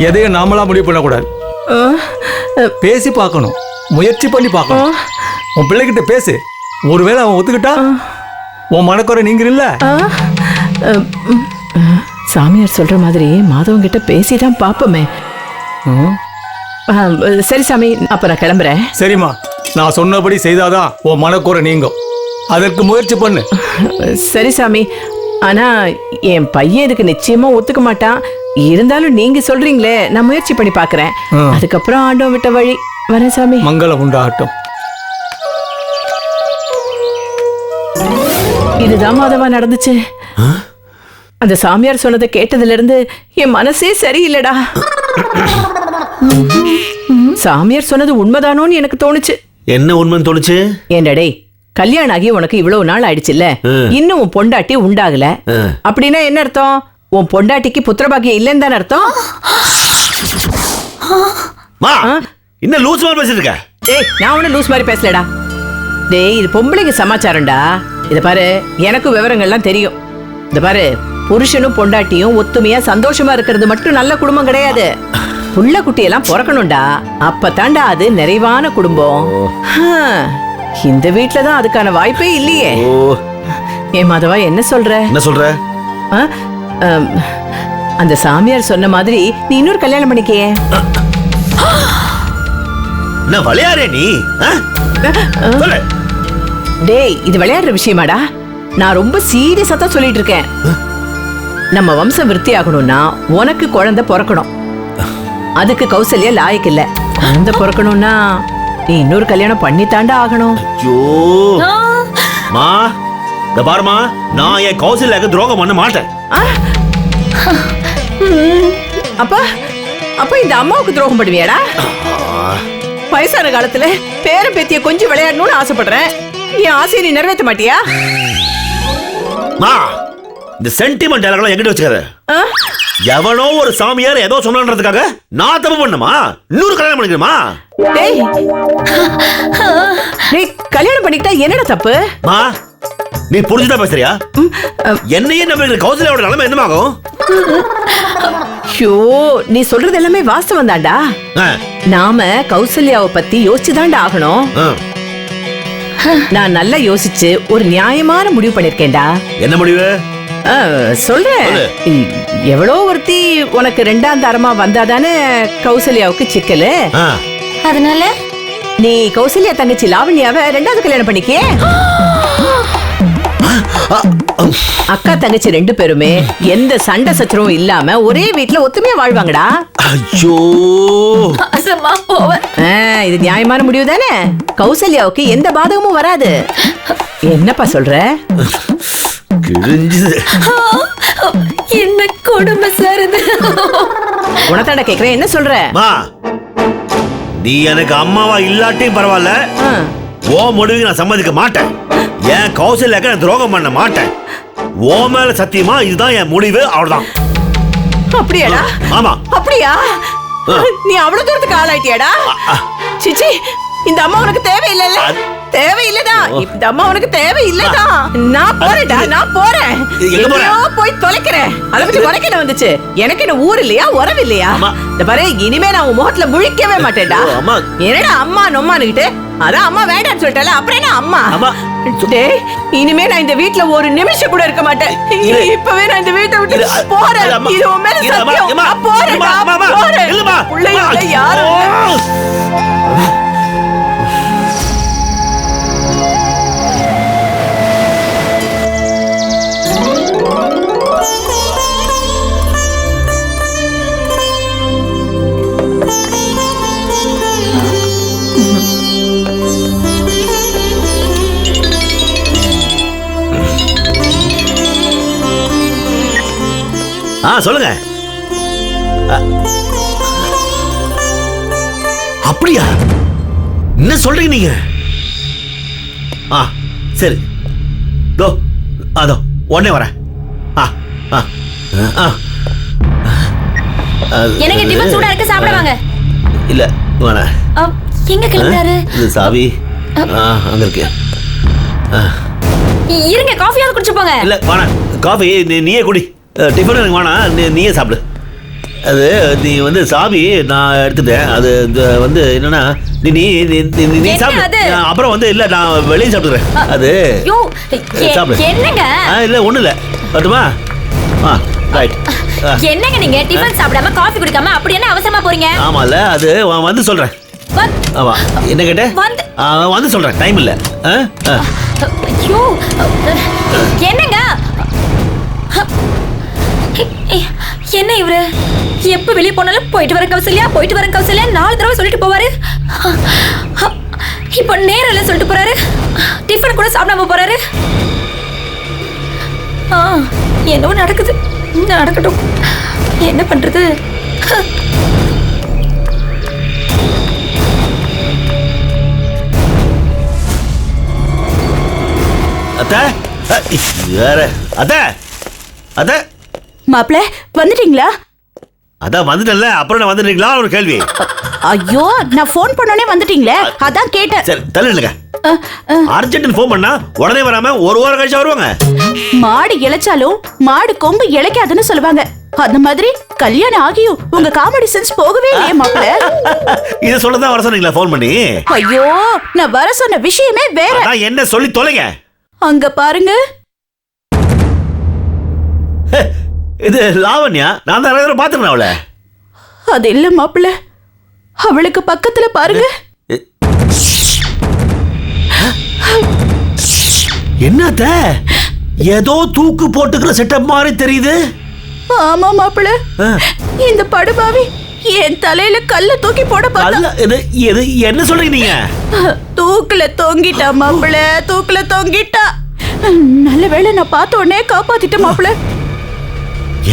எதையும் நாமளா முடிவு பண்ணக்கூடாது. பேசி பார்க்கணும், முயற்சி பண்ணி பார்க்கணும். உன் பிள்ளைகிட்ட பேசு. ஒருவேளை அவன் ஒத்துக்கிட்டா உன் மனக்குறை நீங்க இல்ல. சாமியார் சொல்ற மாதிரி மாதவன் கிட்ட பேசிதான் பாப்போமே. சரி சாமி, அப்ப நான் கிளம்புறேன். சரிம்மா, நான் சொன்னபடி செய்தாதான் உன் மனக்குறை நீங்கும். அதற்கு முயற்சி பண்ணு. சரி சாமி, ஆனா என் பையன் இதுக்கு நிச்சயமா ஒத்துக்க மாட்டான். இருந்தாலும் நீங்க சொல்றீங்களே, நான் முயற்சி பண்ணி பாக்குறேன். அதுக்கப்புறம் ஆண்டவன் விட்ட வழி. வரேன் சாமி. மங்களம் உண்டாகட்டும். இதுதான் மாதவா நடந்துச்சு. அந்த சாமியார் சொன்னதை கேட்டதுல இருந்து என் மனசே சரியில்லடா. சாமியார் சொன்னது உண்மைதானோன்னு எனக்கு தோணுச்சு. என்ன உண்மைன்னு தோணுச்சு? ஏண்டடே, கல்யாணம் ஆகி உனக்கு இவ்வளவு நாள் ஆயிடுச்சுல்ல, இன்னும் உன் பொண்டாட்டி உண்டாகல. அப்படின்னா என்ன அர்த்தம்? உன் பொண்டாட்டிக்கு புத்திரபாகியம் இல்லைன்னு தானே அர்த்தம். என்ன லூஸ் மாதிரி பேசிட்டு இருக்க? டேய், நான் ஒன்னும் லூஸ் மாதிரி பேசலடா. டேய், இது பொம்பளைங்க சமாச்சாரம்டா. இத பாரு, எனக்கு விவரங்கள்லாம் தெரியும். இத பாரு, புருஷனும் பொண்டாட்டியும் ஒத்துமையா சந்தோஷமா இருக்கிறது மட்டும் நல்ல குடும்பம் கிடையாது. புள்ள குட்டியெல்லாம் பிறக்கணும்டா. அப்பதான்டா அது நிறைவான குடும்பம். இந்த வீட்டுலதான் அதுக்கான வாய்ப்பே இல்லையே. ஏ மாதவா, என்ன சொல்ற? என்ன சொல்ற? அந்த சாமியார் சொன்ன மாதிரி நீ இன்னொரு கல்யாணம் பண்ணிக்கியே. என்ன விளையாடுற நீ? டேய், இது விளையாடுற விஷயமாடா? நான் ரொம்ப சீரியஸா தான் சொல்லிட்டு இருக்கேன். நம்ம வம்சம் விருத்தி ஆகணும்னா உனக்கு குழந்தை பிறக்கணும். அதுக்கு கௌசல்யா லாயக்கு இல்ல. குழந்தை பிறக்கணும்னா நீ இன்னொரு கல்யாணம் பண்ணித்தாண்டா ஆகணும். பாருமா, நான் என் கௌசல்யாக்கு துரோகம் பண்ண மாட்டேன். அப்ப இந்த அம்மாவுக்கு துரோகம் பண்ணுவியாடா? வயசான காலத்துல பேர பேத்திய கொஞ்சம் விளையாடணும்னு ஆசைப்படுறேன். என் ஆசையை நீ நிறைவேற்ற மாட்டியா? இந்த சென்டிமெண்ட் எல்லாம் எங்கிட்ட வச்சுக்காத. எவனோ ஒரு சாமியார் ஏதோ சொன்னதுக்காக நான் தப்பு பண்ணுமா? இன்னொரு கல்யாணம் பண்ணிக்கணுமா? டேய், கல்யாணம் பண்ணிக்கிட்டா என்னடா தப்பு? நீ புரிஞ்சுதான் பேசுறியா? என்னையே நம்ம கௌசல்யாவோட நிலைமை என்னமாகும்? நீ சொல்றது எல்லாமே வாஸ்தவம் தான்டா. நாம கௌசல்யாவை பத்தி யோசிச்சுதான்டா ஆகணும். நான் நல்லா யோசிச்சு ஒரு நியாயமான முடிவு பண்ணிருக்கேன்டா. என்ன முடிவு? சொல்றேன். எவ்வளோ ஒருத்தி உனக்கு ரெண்டாம் தரமா வந்தாதானே கௌசல்யாவுக்கு சிக்கலு. அதனால நீ கௌசல்யா தங்கச்சி லாவண்யாவை ரெண்டாவது கல்யாணம் பண்ணிக்கே. அக்கா தங்கச்சி ரெண்டு பேருமே எந்த சண்டை சச்சரவும் இல்லாம ஒரே வீட்டுல ஒத்துமையா வாழ்வாங்கடா. இது நியாயமான முடிவு தானே? கௌசல்யாவுக்கு எந்த பாதகமும் வராது. என்னப்பா சொல்ற? என்ன கொடுமை சார் இது? உனத்தாண்ட கேக்குறேன், என்ன சொல்ற? நீ எனக்கு அம்மாவா இல்லாட்டியும் பரவாயில்ல, ஓ முடிவுக்கு நான் சம்மதிக்க மாட்டேன். என் கௌசல்யாக்கு நான் துரோகம் பண்ண மாட்டேன். ஓ மேல சத்தியமா இதுதான் என் முடிவு, அவ்வளவுதான். அப்படியாடா? ஆமா. அப்படியா? நீ அவ்வளவு தூரத்துக்கு ஆளாயிட்டியாடா? சிச்சி, இந்த அம்மா உனக்கு தேவையில்லைல்ல? தேவையில்லதான். இந்த அம்மா உனக்கு தேவையில்லதான். நான் போறேன்டா, நான் போறேன். எங்கேயோ போய் தொலைக்கிறேன். அதை பத்தி உனக்கு என்ன வந்துச்சு? எனக்கு என்ன ஊர் இல்லையா, உறவு இல்லையா? இந்த பாரு, இனிமே நான் உன் முகத்துல முழிக்கவே மாட்டேன்டா. என்னடா அம்மா நொம்மானுகிட்டு? அதான் அம்மா வேண்டான்னு சொல்லிட்டால, அப்புறம் என்ன அம்மா? டேய், இனிமே நான் இந்த வீட்டுல ஒரு நிமிஷம் கூட இருக்க மாட்டேன். இப்பவே நான் இந்த வீட்டை விட்டு போறேன். இது உன் மேல சத்தியம். நான் போறேன்டா, போறேன். பிள்ளையோட யாரும் சொல்லுங்க. அப்படியா? என்ன சொல்றீங்க நீங்க? சரி, அதோ உடனே வரேன். எனக்கு டிபன் சூடா இருக்கு, சாப்பிட வாங்க. இல்ல வேணாம். எங்க கிளம்புறாரு? இது சாவி அங்க இருக்கு. இருங்க, காஃபியாவது குடிச்சு போங்க. இல்ல வேணாம், காஃபி நீயே குடி. டிஃபன் எனக்கு வேணாம், நீயே சாப்பிடு. அது நீ வந்து சாவி நான் எடுத்துட்டேன். அது வந்து என்னன்னா நீ நீ நீ- நீ என்ன சாப்பிடு. அது? அப்புறம் வந்து இல்ல நான் வெளியே சாப்பிட்டுக்கிறேன். அது ஐயோ, சாப்பிடு. என்னங்க இல்ல ஒண்ணு இல்ல வரட்டுமா? ரைட். என்னங்க நீங்க டிஃபன் சாப்பிடாம காஃபி குடிக்காம அப்படி என்ன அவசரமா போறீங்க? ஆமால அது வந்து சொல்றேன். ஆமா என்ன கேட்ட? வந்து சொல்றேன், டைம் இல்ல. ஐயோ, என்னங்க என்ன இவரு எப்ப வெளிய போனாலும் போயிட்டு வரேன் கௌசல்யா, போயிட்டு வரேன் கௌசல்யா 4 தடவை சொல்லிட்டு போவாரு. இப்போ நேரல சொல்லிட்டு போறாரு. டிஃபன் கூட சாப்பிடாம போறாரு. என்னவோ நடக்குது. நடக்கட்டும், என்ன பண்றது? அத்தை வேற அத்தை அத்தை மாப்பிள வந்துட்டீங்களா? அதான் வந்துட்டல, அப்புறம் நான் வந்துட்டீங்களா ஒரு கேள்வி. ஐயோ, நான் ஃபோன் பண்ணனே வந்துட்டீங்களே, அதான் கேட்டேன். சரி தள்ளுங்க. அர்ஜென்ட் ஃபோன் பண்ணா உடனே வராம ஒரு வாரம் கழிச்சு வருவாங்க. மாடு இளைச்சாலும் மாடு கொம்பு இளைக்காதுன்னு சொல்லுவாங்க. அந்த மாதிரி கல்யாணம் ஆகியும் உங்க காமெடி சென்ஸ் போகவே இல்லையே மாப்பிள. இத சொல்லதான் வர சொன்னீங்களா ஃபோன் பண்ணி? ஐயோ, நான் வர சொன்ன விஷயமே வேற. நான் என்ன சொல்லி தொலைங்க. அங்க பாருங்க. இது லாவண்யா. நான் தான் நிறைய தடவை பாத்துக்கிறேன் அவளை. அது இல்ல மாப்பிள, அவளுக்கு பக்கத்துல பாருங்க. என்னத்த ஏதோ தூக்கு போட்டுக்கிற செட்டப் மாதிரி தெரியுது. ஆமா மாப்பிள, இந்த படுபாவி என் தலையில கல்ல தூக்கி போட பார்த்தா. என்ன சொல்றீங்க நீங்க? தூக்குல தொங்கிட்டா மாப்பிள, தூக்குல தொங்கிட்டா. நல்ல வேளை நான் பார்த்த உடனே காப்பாத்திட்ட மாப்பிள.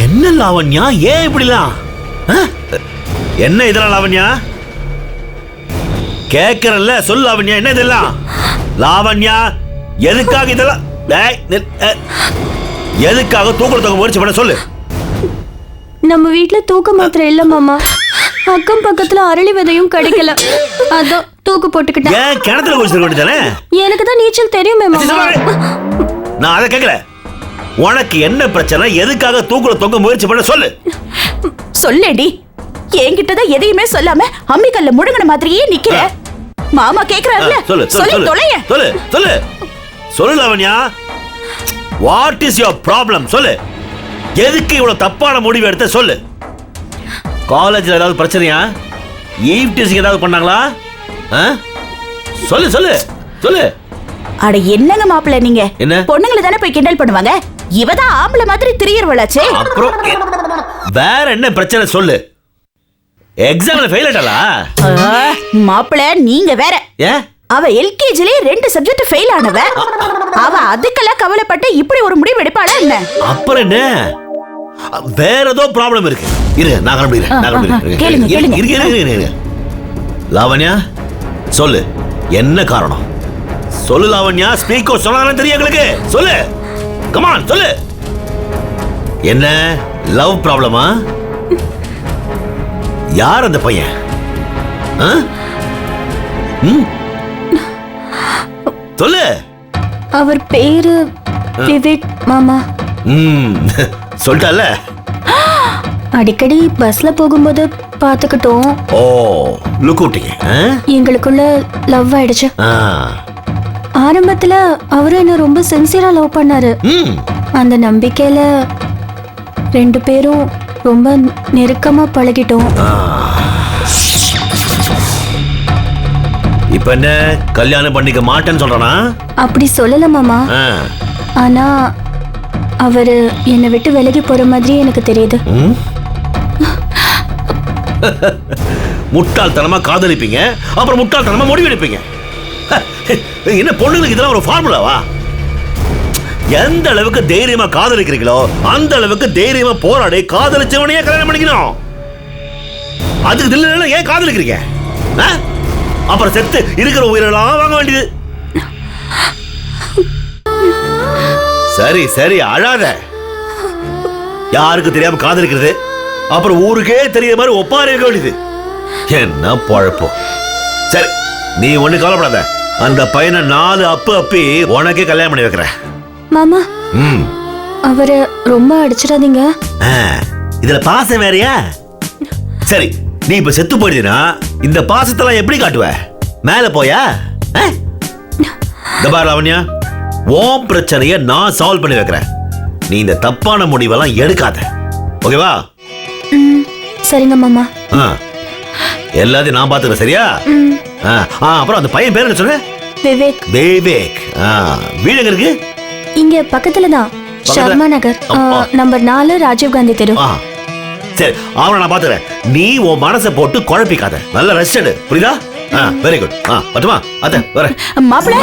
என்ன லாவண்யா, ஏன் இப்படிலாம்? என்ன இதெல்லாம் லாவண்யா? கேக்குறல்ல, சொல்லு லாவண்யா, என்ன இதெல்லாம்? லாவண்யா, எதுக்காக இதெல்லாம்? எதுக்காக தூக்குல தொங்க முயற்சி பண்ண சொல்லு. நம்ம வீட்ல தூக்க மாத்திரை இல்ல மாமா. அக்கம் பக்கத்துல அரளி விதையும் கிடைக்கல, அதான் தூக்கு போட்டுக்கிட்டேன். ஏன் கிணத்துல குளிச்சிருக்க வேண்டியதானே? எனக்கு தான் நீச்சல் தெரியுமே மாமா. நான் அதை கேட்கல. உனக்கு என்ன பிரச்சனை? எதுக்காக தூக்குல தொங்க முயற்சி பண்ண சொல்லு. சொல்லேடி. என்கிட்டதான் எதையுமே சொல்லாம அம்மிக்கல்ல முழுங்கின மாதிரியே நிக்கிற. மாமா கேக்குறாருல, சொல்லு சொல்லி தொலைய. சொல்லு சொல்லு சொல்லு Lavanya. What is your problem? சொல்லு. எதுக்கு இவ்வளவு தப்பான முடிவு எடுத்த சொல்லு. காலேஜ்ல ஏதாவது பிரச்சனையா? ஈவ் டீசிங் ஏதாவது பண்ணாங்களா? சொல்லு சொல்லு சொல்லு. அட என்னங்க மாப்பிள்ள நீங்க? என்ன? பொண்ணுங்களை தானே போய் கிண்டல் பண்ணுவாங்க. இவதான் ஆம்பளை மாதிரி திரியறவளாச்சே. அப்புறம் வேற என்ன பிரச்சனை சொல்லு. எக்ஸாம்ல ஃபெயில் ஆயிட்டாளா? மாப்பிள்ள நீங்க வேற. அவ எல்கேஜிலே 2 சப்ஜெக்ட் ஃபெயில் ஆனவ. அவ அதுக்கெல்லாம் கவலைப்பட்டு இப்படி ஒரு முடிவு எடுப்பாளா என்ன? அப்புறம் என்ன? வேற ஏதோ ப்ராப்ளம் இருக்கு. இரு, நான் கிளம்பிடுறேன். கேளுங்க. லாவண்யா சொல்லு, என்ன காரணம்? சொல்லு லாவண்யா. ஸ்பீக்கர் சொன்னாலும் தெரியும் எங்களுக்கு. சொல்லு, கமான் சொல்லு. என்ன லவ் ப்ராப்ளமா? யார் அந்த பையன்? சொல்லு. அவர் பேரு விவேக் மாமா. சொல்லிட்டால. அடிக்கடி பஸ்ல போகும்போது பாத்துக்கிட்டோம். ஓ, லுக் விட்டீங்க. எங்களுக்குள்ள லவ் ஆயிடுச்சு. ஆரம்பத்துல அவரு என்ன ரொம்ப சின்சியரா லவ் பண்ணாரு. அந்த நம்பிக்கையில 2 பேரும் ரொம்ப நெருக்கமா பழகிட்டோம். இப்ப என்ன கல்யாணம் பண்ணிக்க மாட்டேன்னு சொல்றானா? அப்படி சொல்லல மாமா. ஆனா அவரு என்னை விட்டு விலகி போற மாதிரி எனக்கு தெரியுது. முட்டாள்தனமா காதலிப்பீங்க, அப்புறம் முட்டாள்தனமா முடிவெடுப்பீங்க. என்ன பொண்ணுங்களுக்கு இதெல்லாம் ஒரு ஃபார்முலாவா? எந்த அளவுக்கு தைரியமா காதலிக்கிறீங்களோ அந்த அளவுக்கு தைரியமா போராடி காதலிச்சவனையே கல்யாணம் பண்ணிக்கணும். அதுக்கு தில்ல ஏன் காதலிக்கிறீங்க? அப்புறம் செத்து இருக்கிற உயிரெல்லாம் வாங்க வேண்டியது. சரி சரி, அழாத. யாருக்கு தெரியாம காதலிக்கிறது, அப்புறம் ஊருக்கே தெரிய மாதிரி ஒப்பாரி இருக்க வேண்டியது. என்ன பழப்போ. சரி, நீ ஒண்ணு கவலைப்படாத. அந்த பையனை 4 அப்பு அப்பி உனக்கே கல்யாணம் பண்ணி வைக்கிறேன். மாமா, அவரை ரொம்ப அடிச்சிடாதீங்க. இதுல பாசம் வேறையா? சரி, நீ இப்ப செத்து போயிடுனா இந்த பாசத்தெல்லாம் எப்படி காட்டுவ? மேல போயா? இந்த பாரு லாவண்யா, உன் பிரச்சனைய நான் சால்வ் பண்ணி வைக்கிறேன். நீ இந்த தப்பான முடிவெல்லாம் எடுக்காத, ஓகேவா? சரிங்க மாமா. எல்லாத்தையும் நான் பாத்துக்கிறேன், சரியா? அப்புறம் அந்த பையன் பேர் என்ன சொன்ன? விவேக். விவேக். வீடு எங்க இருக்கு? இங்க பக்கத்துல தான், சர்மா நகர், நம்பர் 4, ராஜீவ் காந்தி தெரு. சரி, அவனை நான் பாத்துக்கிறேன். நீ உன் மனசை போட்டு குழப்பிக்காத, நல்ல ரெஸ்ட் எடு, புரியுதா? Very good. பட்டுமா அத வரேன். மாப்பிள,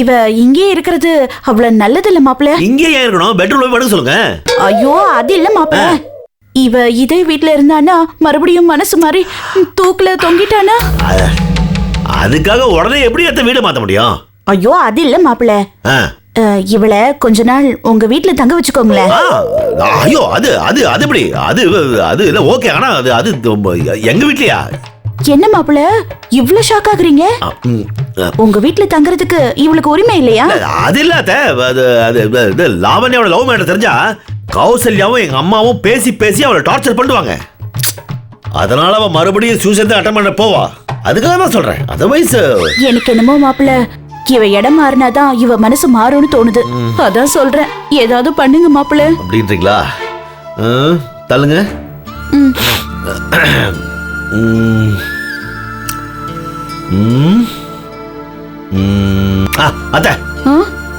இவ இங்கே இருக்கிறது அவ்வளவு நல்லது இல்ல மாப்பிள. இங்கே ஏன் இருக்கணும்? பெட்ரூம்ல போய் படுக்க சொல்லுங்க. ஐயோ, அது இல்ல மாப்பிள. இவ இதே வீட்ல இருந்தானா மறுபடியும் மனசு மாறி தூக்குல தொங்கிட்டானா? அதுக்காக உடனே எப்படி அத்த வீடு மாத்த முடியும்? ஐயோ, அது இல்ல மாப்பிள. இவள கொஞ்ச நாள் உங்க வீட்ல தங்க வச்சுக்கோங்களேன். ஐயோ, அது அது அது எப்படி? அது அது இல்ல, ஓகே. ஆனா அது அது எங்க வீட்லயா? என்ன மாப்பிள இவ்ளோ ஷாக் ஆகுறீங்க? உங்க வீட்ல தங்குறதுக்கு இவளுக்கு உரிமை இல்லையா? அது இல்ல அத்த, அது லாவண்யாவோட லவ் மேட்டர் தெரிஞ்சா கௌசல்யாவும் எங்க அம்மாவும் பேசி பேசி அவளை டார்ச்சர் பண்ணுவாங்க. அதனால அவ மறுபடியும் சூசைட் அட்டன் பண்ண போவா. அதுக்காக தான் சொல்றேன். அதர்வைஸ் எனக்கு என்னமோ மாப்பிள, இவ இடம் மாறினாதான் இவ மனசு மாறும்னு தோணுது. அதான் சொல்றேன், ஏதாவது பண்ணுங்க மாப்பிள. அப்படின்றீங்களா? தள்ளுங்க. அத்த,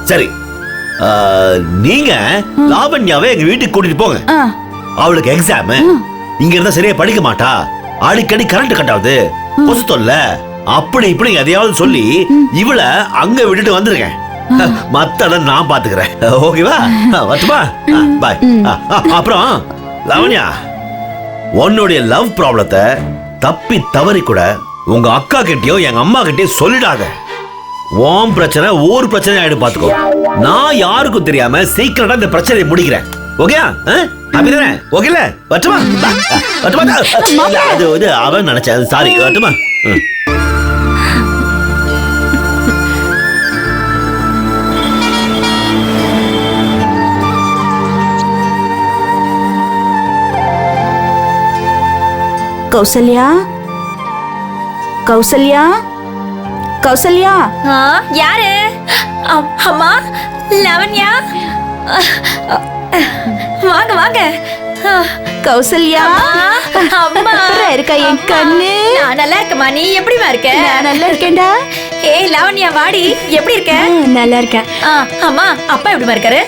சரி, நீங்க லாவண்யாவை எங்க வீட்டுக்கு கூட்டிட்டு போங்க. அவளுக்கு எக்ஸாம், இங்க இருந்தா சரியா படிக்க மாட்டா, அடிக்கடி கரண்ட் கட் ஆகுது, கொசு தொல்லை, அப்படி இப்படி எதையாவது சொல்லி இவள அங்க விட்டுட்டு வந்துருக்கேன். மத்தத நான் பாத்துக்கிறேன், ஓகேவா? வரட்டுமா? பாய். அப்புறம் லாவண்யா, உன்னுடைய லவ் ப்ராப்ளத்தை தப்பி தவறி கூட உங்க அக்கா கிட்டயோ எங்க அம்மா கிட்டயோ சொல்லிடாத. உன் பிரச்சனை ஊர் பிரச்சனை ஆயிடும், பாத்துக்கோ. நான் யாருக்கும் தெரியாம சீக்கிரட்டா இந்த பிரச்சனையை முடிக்கிறேன், ஓகேயா? அப்படிதானே? ஓகேல? வரட்டுமா? அது அவன் நினைச்சேன், சாரி. வரட்டுமா? கௌசல்யா, கௌசல்யா, கௌசல்யா. யாரு? அம்மா, லாவண்யா, வாங்க வாங்க. கௌசல்யா, அம்மா இருக்கா என் கண்ணு? நான் நல்லா இருக்கேம்மா, நீ எப்படிமா இருக்க? நான் நல்லா இருக்கேன்டா. ஏய் லாவண்யா, வாடி, எப்படி இருக்க? நல்லா இருக்கேன். அம்மா, அப்பா எப்படிமா இருக்காரு?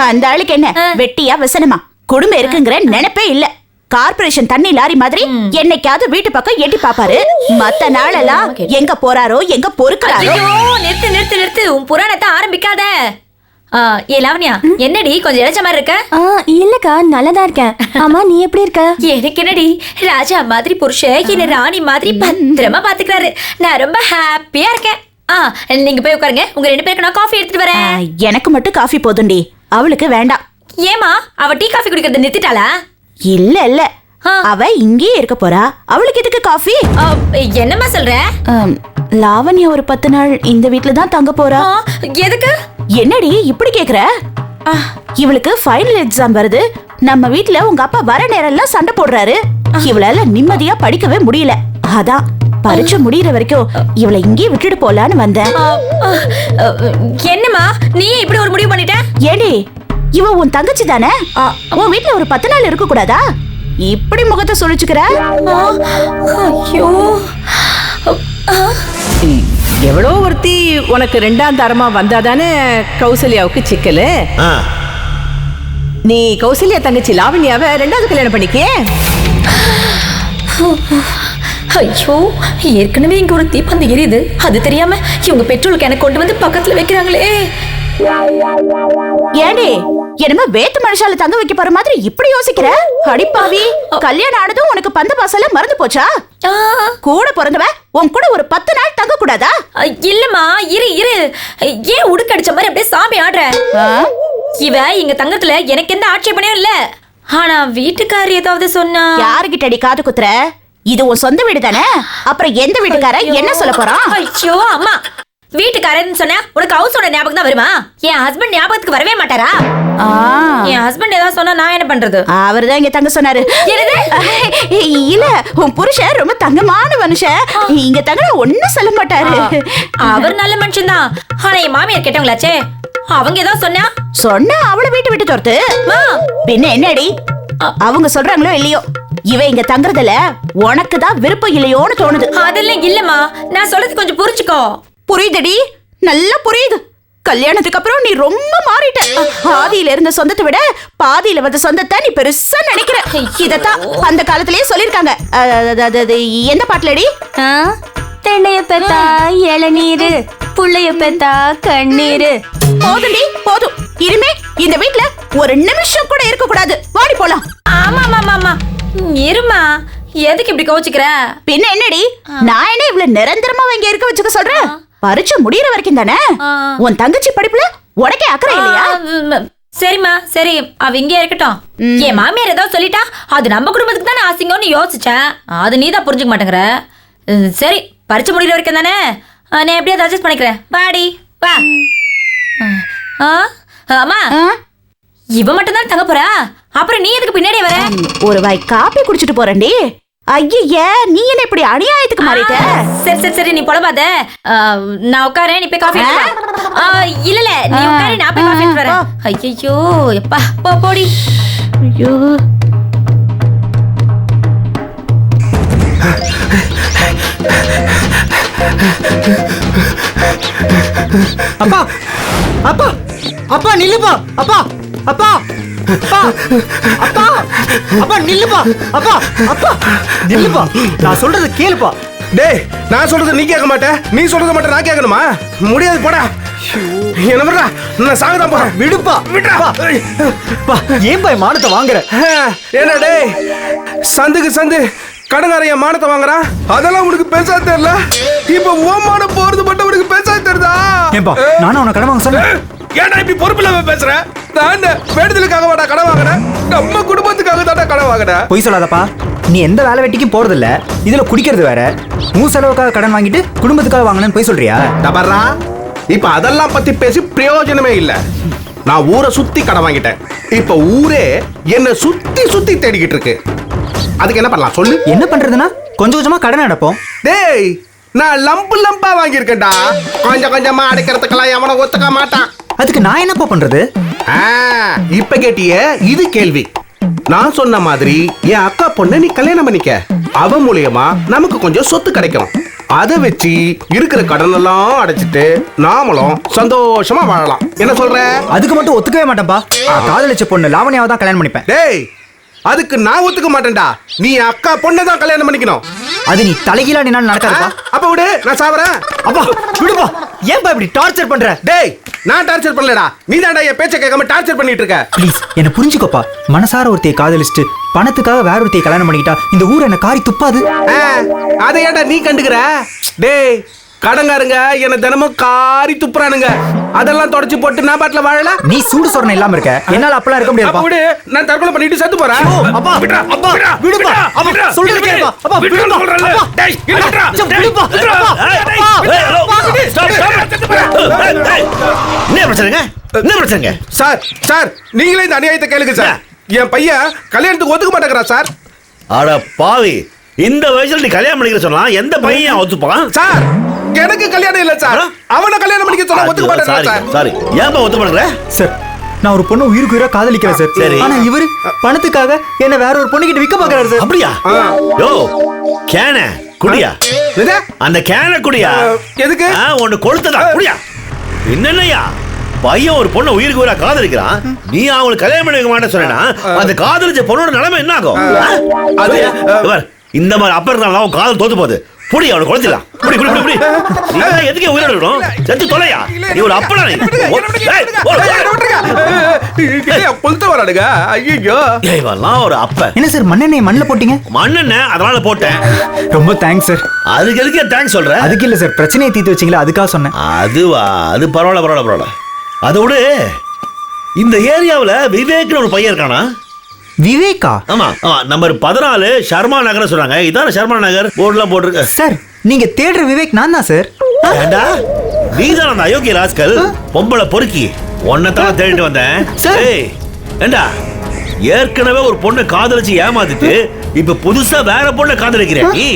அந்த ஆளுக்கு என்ன வெட்டியா வசனமா? குடும்பம் இருக்குங்கிற நினைப்பே இல்ல. கார்பரேஷன் தண்ணி லாரி மாதிரி என்னைக்காவது வீட்டு பக்கம் எட்டி பாப்பாரு. மத்த நாளெல்லாம் எங்க போறாரோ எங்க பொறுக்கிறாரோ. நிறுத்து நிறுத்து நிறுத்து, உன் புராணத்தை ஆரம்பிக்காத. ஏ லாவண்யா, என்னடி கொஞ்சம் இளைச்ச மாதிரி இருக்க? இல்லக்கா, நல்லாதான் இருக்கேன். ஆமா, நீ எப்படி இருக்க? எனக்கு என்னடி, ராஜா மாதிரி புருஷன் என்ன ராணி மாதிரி பத்திரமா பாத்துக்கிறாரு. நான் ரொம்ப ஹாப்பியா இருக்கேன். நீங்க போய் உட்காருங்க, உங்க 2 பேருக்கு நான் காஃபி எடுத்துட்டு வரேன். எனக்கு மட்டும் காஃபி போதும்டி, அவளுக்கு வேண்டாம். ஏமா, அவ டீ காஃபி குடிக்கிறத நிறுத்திட்டாளா? இல்ல இல்ல, அவ இங்கேயே இருக்க போறா. அவளுக்கு எதுக்கு காஃபி? என்னம்மா சொல்ற? லாவண்யா ஒரு 10 நாள் இந்த வீட்ல தான் தங்க போறா. எதுக்கு? என்னடி இப்படி கேக்குற? இவளுக்கு ஃபைனல் எக்ஸாம் வருது. நம்ம வீட்ல உங்க அப்பா வர நேரம் எல்லாம் சண்டை போடுறாரு. இவளால நிம்மதியா படிக்கவே முடியல. அதான் பரீட்சை முடியற வரைக்கும் இவளை இங்கே விட்டுட்டு போலான்னு வந்தேன். என்னம்மா நீ இப்படி ஒரு முடிவு பண்ணிட்ட? ஏடி, இவ உன் தங்கச்சி தானே? உன் வீட்ல ஒரு 10 நாள் இருக்க கூடாதா? இப்படி முகத்தை சொல்லிச்சுக்கிற? ஐயோ, எவ்வளோ ஒருத்தி உனக்கு 2ஆம் தரமா வந்தாதானே கௌசல்யாவுக்கு சிக்கலு. நீ கௌசல்யா தங்கச்சி லாவண்யாவை 2வது கல்யாணம் பண்ணிக்கே. ஐயோ, ஏற்கனவே இங்க ஒரு தீப்பந்தம் எரியுது, அது தெரியாம இவங்க பெட்ரோல் கேனை கொண்டு வந்து பக்கத்துல வைக்கிறாங்களே. ஏடி, என்னமா வேத்து மனுஷால தங்க வைக்க போற மாதிரி இப்படி யோசிக்கிற? அடிப்பாவி, கல்யாணம் ஆனதும் உனக்கு பந்த பாசெல்லாம் மறந்து போச்சா? கூட பிறந்தவ உன் கூட ஒரு 10 நாள் தங்க கூடாதா? இல்லம்மா, இரு இரு, ஏன் உடுக்கடிச்ச மாதிரி அப்படியே சாமி ஆடுற? இவ இங்க தங்கத்துல எனக்கு எந்த ஆட்சேபனையும் இல்ல. ஆனா வீட்டுக்காரர் ஏதாவது சொன்னா? யாருகிட்டடி காது குத்துற? இது உன் சொந்த வீடு தானே, அப்புறம் எந்த வீட்டுக்கார என்ன சொல்ல போறான்? ஐயோ அம்மா, வீட்டுக்காரன்னு சொன்னா உனக்கு ஹவுஸ் ஓனர் ஞாபகம் தான் வருமா? என் ஹஸ்பண்ட் ஞாபகத்துக்கு வரவே மாட்டாரா? என் ஹஸ்பண்ட் ஏதாவது சொன்னா நான் என்ன பண்றது? அவர்தான் இங்க தங்க சொன்னாரு. இல்ல, உன் புருஷன் ரொம்ப தங்கமான மனுஷன், இங்க தங்க ஒண்ணும் சொல்ல மாட்டாரு. அவர் நல்ல மனுஷன் தான். ஆனா என் மாமியார் கேட்டவங்களாச்சே, அவங்க ஏதாவது சொன்னா அவளை வீட்டு விட்டு துரத்து. பின்ன என்னடி, அவங்க சொல்றாங்களோ இல்லையோ, இவ இங்க தங்குறதுல உனக்கு தான் விருப்பம் இல்லையோன்னு தோணுது. அதெல்லாம் இல்லம்மா, நான் சொல்றது கொஞ்சம் புரிஞ்சுக்கோ. புரியுதுடி, நல்லா புரியுது. கல்யாணத்துக்கு அப்புறம் நீ ரொம்ப மாறிட்ட. ஆதியில இருந்த சொந்தத்தை விட பாதியில வந்த சொந்தத்தை நீ பெருசா நினைக்கிற. இதத்தான் அந்த காலத்திலேயே சொல்லிருக்காங்க. எந்த பாட்டுலடி? தென்னைய பெத்தா இளநீரு, புள்ளைய பெத்தா கண்ணீரு. போதும்டி, போதும். இனிமே இந்த வீட்ல ஒரு நிமிஷம் கூட இருக்க கூடாது. வாடி போலாம். ஆமா ஆமா ஆமா, இருமா, எதுக்கு இப்படி கோச்சுக்கிற? பின்ன என்னடி, நான் என்ன இவ்வளவு நிரந்தரமா இங்க இருக்க வச்சுக்க சொல்றேன்? பரிச்சை முடியற வரைக்கும் தானே. உன் தங்கச்சி படிப்புல உனக்கே அக்கறை இல்லையா? சரிம்மா சரி, அவ இங்கே இருக்கட்டும். என் மாமியார் ஏதாவது சொல்லிட்டா அது நம்ம குடும்பத்துக்கு தானே ஆசிங்கன்னு யோசிச்சேன். அது நீ தான் புரிஞ்சுக்க மாட்டேங்கிற. சரி, பரிச்சை முடியற வரைக்கும் தானே, நான் எப்படியாவது அட்ஜஸ்ட் பண்ணிக்கிறேன். வாடி வா. ஆமா, இவ மட்டும் தான் தங்க போறா, அப்புறம் நீ எதுக்கு பின்னாடியே வர? ஒரு வாய் காப்பி குடிச்சிட்டு போறேன்டி. ஐயே, நீ என்ன இப்படி அநியாயத்துக்கு மாறிட்ட? சரி சரி சரி, நீ புலம்பாத. நான் உட்காரேன், நீ போய் காஃபி இல்ல இல்ல, நீ உட்காரு, நான் போய் காஃபி எடுத்து வரேன். ஐயோ எப்பா, போ போடி. ஐயோ, அப்பா அப்பா அப்பா நில்லுப்பா. அப்பா அப்பா அப்பா அப்பா அப்பா நில்லுப்பா. அப்பா அப்பா நில்லுப்பா, நான் சொல்றது கேளுப்பா. டேய், நான் சொல்றது நீ கேட்க மாட்டே, நீ சொல்றது மட்டும் நான் கேட்கணுமா? முடியாது, போடா. என்ன பண்றா? நான் சாகதான் போறேன். விடுப்பா, விடுப்பா. ஏன்பா என் மானத்தை வாங்குற? என்ன டேய், சந்துக்கு சந்து கடங்காரைய மானத்தை வாங்குறான், அதெல்லாம் உனக்கு பேசா தெரியல. இப்ப உன் மானம் போறது மட்டும் உனக்கு பேசா தெரியுதா? ஏன்பா நானும் அவனை கடன் வாங்க சொன்னேன். ஏன்டா இப்படி பொறுப்பு இல்லாம பேசுற? நான் வேண்டுதலுக்காக வாடா கடன் வாங்கினேன், நம்ம குடும்பத்துக்காக தான்டா கடன் வாங்கினேன். பொய் சொல்லாதப்பா, நீ எந்த வேலை வெட்டிக்கும் போறதில்ல, இதுல குடிக்கிறது வேற. உன் செலவுக்காக கடன் வாங்கிட்டு குடும்பத்துக்காக வாங்கினேன்னு பொய் சொல்றியா? தபர்ரா, இப்ப அதெல்லாம் பத்தி பேசி பிரயோஜனமே இல்ல. நான் ஊரை சுத்தி கடன் வாங்கிட்டேன், இப்ப ஊரே என்ன சுத்தி சுத்தி தேடிக்கிட்டு இருக்கு. அதுக்கு என்ன பண்ணலாம் சொல்லு? என்ன பண்றதுன்னா கொஞ்சம் கொஞ்சமா கடன் அடைப்போம். டேய், நான் லம்பு லம்பா வாங்கியிருக்கேன்டா, கொஞ்சம் கொஞ்சமா அடைக்கிறதுக்கெல்லாம் எவனை ஒத்துக்க மாட்டான். அதுக்கு நான் என்னப்பா பண்றது? இப்ப கேட்டிய இது கேள்வி. நான் சொன்ன மாதிரி என் அக்கா பொண்ணை நீ கல்யாணம் பண்ணிக்க, அவ மூலியமா நமக்கு கொஞ்சம் சொத்து கிடைக்கும். அதை வச்சு இருக்கிற கடன் எல்லாம் அடைச்சிட்டு நாமளும் சந்தோஷமா வாழலாம். என்ன சொல்ற? அதுக்கு மட்டும் ஒத்துக்கவே மாட்டேன்ப்பா. காதலிச்ச பொண்ணு லாவணியாவை தான் கல்யாணம் பண்ணிப்பேன். டேய், அதுக்கு நான் ஒத்துக்க மாட்டேன்டா. நீ அக்கா பொண்ணை தான் கல்யாணம் பண்ணிக்கணும். அது நீ தலைகீழா நின்னாலும் நடக்காதுப்பா. அப்ப விடு, நான் சாவறேன். அப்பா விடுப்பா, ஏன்பா இப்படி டார்ச்சர் பண்ற? டேய், நான் டார்ச்சர் பண்ணலடா, நீ தான்டா என் பேச்சை கேட்காம டார்ச்சர் பண்ணிட்டு இருக்க. ப்ளீஸ் என்ன புரிஞ்சுக்கோப்பா. மனசார ஒருத்தையை காதலிச்சுட்டு பணத்துக்காக வேற ஒருத்தையை கல்யாணம் பண்ணிக்கிட்டா இந்த ஊர் என்ன காரி துப்பாது. அதை ஏன்டா நீ கண்டுக்கிற? டேய், கடங்காருங்க என்ன தினமும் காரி துப்புறானுங்க, அதெல்லாம் தொடச்சு போட்டு நான் பாட்டுல வாழல. நீ சூடு சொரணை இல்லாம இருக்க, என்னால அப்பெல்லாம் இருக்க முடியாது. அப்ப விடு, நான் தற்கொலை பண்ணிட்டு செத்து போறேன். அப்பா விடுடா, அப்பா விடுடா, விடுப்பா. விடுடா, அப்பா விடுடா, சொல்றது கேளுப்பா. அப்பா விடுப்பா. விடுடா. டேய், விடுடா. விடுப்பா. என்ன பிரச்சனைங்க? என்ன பிரச்சனைங்க? சார், சார், நீங்களே இந்த அநியாயத்தை கேளுங்க சார். என் பையன் கல்யாணத்துக்கு ஒத்துக்க மாட்டேங்கிறா சார். அட பாவி, இந்த வயசுல நீ கல்யாணம் பண்ணிக்க சொன்னா எந்த பையன் ஒத்துப்பான்? சார், எனக்கு கல்யாணம் இல்ல சார், அவனை கல்யாணம் பண்ணிக்க சொன்னா ஒத்துக்க மாட்டேங்கிறா சார். சாரி, ஏன்பா ஒத்து பண்ற? சார், நான் ஒரு பொண்ணு உயிருக்கு உயிரா காதலிக்கிறேன் சார். சரி. ஆனா இவரு பணத்துக்காக என்ன வேற ஒரு பொண்ணு கிட்ட விக்க பாக்குறாரு சார். அப்படியா? யோ, கேன குடியா, எது? அந்த கேன குடியா. எதுக்கு? ஒன்னு கொளுத்ததா குடியா. என்னையா பையன் ஒரு பொண்ணை உயிருக்கு உயிரா காதலிக்கிறான், நீ அவங்களுக்கு கல்யாணம் பண்ணிக்க மாட்டேன்னு சொன்னா அந்த காதலிச்ச பொண்ணோட நிலைமை என்ன ஆகும்? அது இந்த மாதிரி அப்ப இருந்தாலும் அவன் காதல் தோத்து போகுது. புடி, அவனை குழந்தைலாம். புடி புடி புடி புடி. நீ எதுக்கே உயிரோட இருக்கணும்? செத்து தொலையா. நீ ஒரு அப்பனா நீ. கொளுத்த வரானுங்க. ஐயோ, இவெல்லாம் ஒரு அப்ப. என்ன சார் மண்ணெண்ணெய் மண்ணில் போட்டீங்க? மண்ணெண்ண அதனால போட்டேன். ரொம்ப தேங்க்ஸ் சார். அதுக்கு எதுக்கே தேங்க்ஸ் சொல்ற? அதுக்கு இல்ல சார், பிரச்சனையை தீர்த்து வச்சீங்களா அதுக்காக சொன்னேன். அதுவா? அது பரவாயில்ல பரவாயில்ல பரவாயில்ல. அதோட இந்த ஏரியாவுல விவேக்னு ஒரு பையன் இருக்கானா? விவேகா? ஆமா ஆமா, நம்பர் 14 ஷர்மா நகர் சொல்றாங்க. இதான ஷர்மா நகர் போர்டுலாம் போட்டிருக்கு சார். நீங்க தேடுற விவேக் நான் தான் சார். ஏண்டா நீதான் அந்த அயோக்கிய ராஸ்கல் பொம்பளை பொறுக்கி உன்னைத்தான் தேடிட்டு வந்தேன். ஏய், ஏண்டா ஏற்கனவே ஒரு பொண்ணை காதலிச்சு ஏமாத்திட்டு இப்ப புதுசா வேற பொண்ணை காதலிக்கிறேன் நீ?